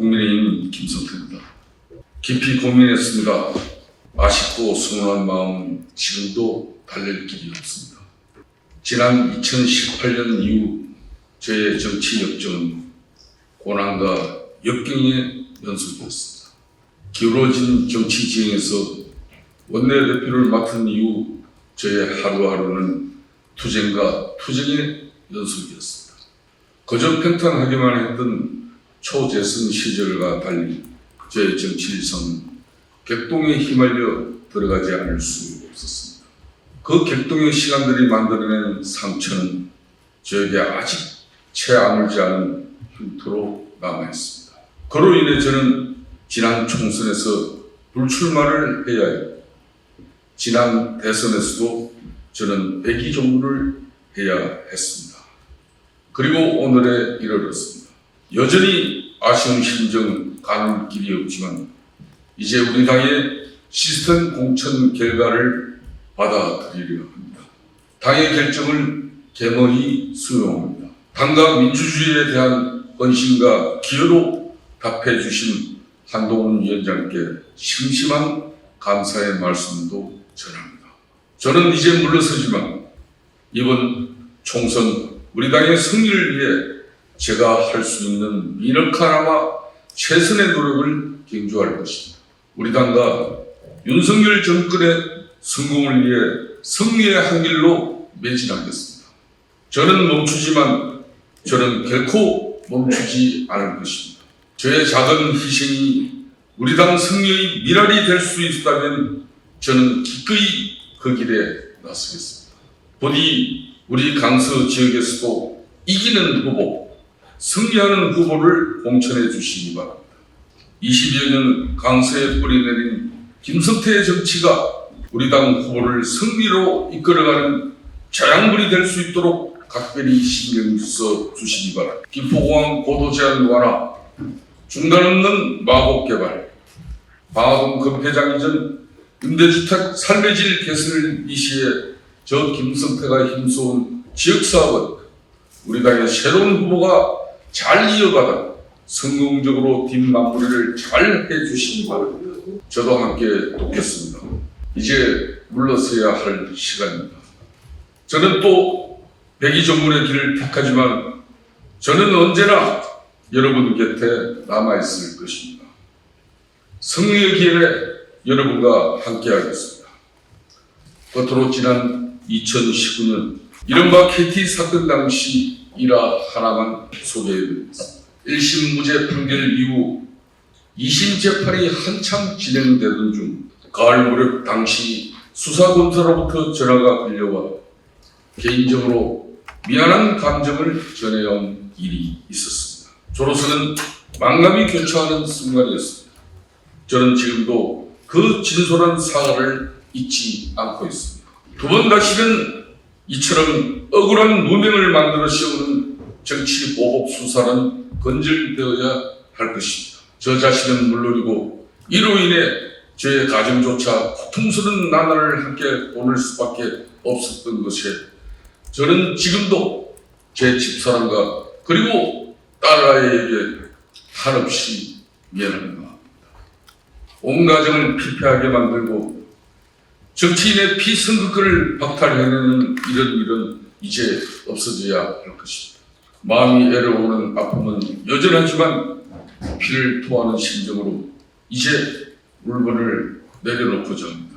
국민의힘 김성태입니다. 깊이 고민했습니다. 아쉽고 서운한 마음 지금도 달랠 길이 없습니다. 지난 2018년 이후 저의 정치 역정은 고난과 역경의 연속이었습니다. 기울어진 정치 지형에서 원내대표를 맡은 이후 저의 하루하루는 투쟁과 투쟁의 연속이었습니다. 그저 평탄하기만 했던 초재선 시절과 달리 저의 정치 일상은 격동에 휘말려 들어가지 않을 수 없었습니다. 그 격동의 시간들이 만들어낸 상처는 저에게 아직 채 아물지 않은 흉터로 남아있습니다. 그로 인해 저는 지난 총선에서 불출마를 해야 했고 지난 대선에서도 저는 백의종루를 해야 했습니다. 그리고 오늘에 이르렀습니다. 여전히 아쉬운 심정 가는 길이 없지만 이제 우리 당의 시스템 공천 결과를 받아들이려 합니다. 당의 결정을 겸허히 수용합니다. 당과 민주주의에 대한 헌신과 기여로 답해 주신 한동훈 위원장께 심심한 감사의 말씀도 전합니다. 저는 이제 물러서지만 이번 총선 우리 당의 승리를 위해 제가 할 수 있는 미력하나마 최선의 노력을 경주할 것입니다. 우리 당과 윤석열 정권의 성공을 위해 승리의 한 길로 매진하겠습니다. 저는 멈추지만 저는 결코 멈추지 않을 것입니다. 저의 작은 희생이 우리 당 승리의 미랄이 될 수 있다면 저는 기꺼이 그 길에 나서겠습니다. 부디 우리 강서 지역에서도 이기는 후보, 승리하는 후보를 공천해 주시기 바랍니다. 20여 년 강서에 뿌리내린 김성태의 정치가 우리 당 후보를 승리로 이끌어가는 자양분이 될 수 있도록 각별히 신경 써 주시기 바랍니다. 김포공항 고도 제한 완화, 중단 없는 마곡 개발, 방화동 금회장 이전, 임대주택 삶의 질 개선을 이시해 저 김성태가 힘써온 지역사업은 우리 당의 새로운 후보가 잘 이어가다 성공적으로 뒷마무리를 잘 해주시기 바랍니다. 저도 함께 돕겠습니다. 이제 물러서야 할 시간입니다. 저는 또 백의종군의 길을 택하지만 저는 언제나 여러분 곁에 남아있을 것입니다. 승리의 길에 여러분과 함께하겠습니다. 겉으로 지난 2019년 이른바 KT 사건 당시 일화 하나만 소개해드리겠습니다. 1심 무죄 판결 이후 2심 재판이 한참 진행되던 중 가을 무렵 당시 수사검사로부터 전화가 걸려와 개인적으로 미안한 감정을 전해온 일이 있었습니다. 저로서는 만감이 교차하는 순간이었습니다. 저는 지금도 그 진솔한 사과를 잊지 않고 있습니다. 두 번 다시는 이처럼 억울한 누명을 만들어 씌우는 정치 보복 수사는 건절되어야 할 것입니다. 저 자신은 물론이고 이로 인해 저의 가정조차 고통스러운 나날을 함께 보낼 수밖에 없었던 것에 저는 지금도 제 집사람과 그리고 딸아이에게 한없이 미안합니다. 온 가정을 피폐하게 만들고 정치인의 피선거권을 박탈해내는 이런 일은 이제 없어져야 할 것입니다. 마음이 애로오는 아픔은 여전하지만 피를 토하는 심정으로 이제 물건을 내려놓고자 합니다.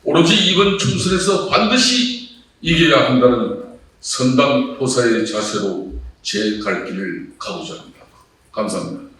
오로지 이번 총선에서 반드시 이겨야 한다는 선당포사의 자세로 제 갈 길을 가고자 합니다. 감사합니다.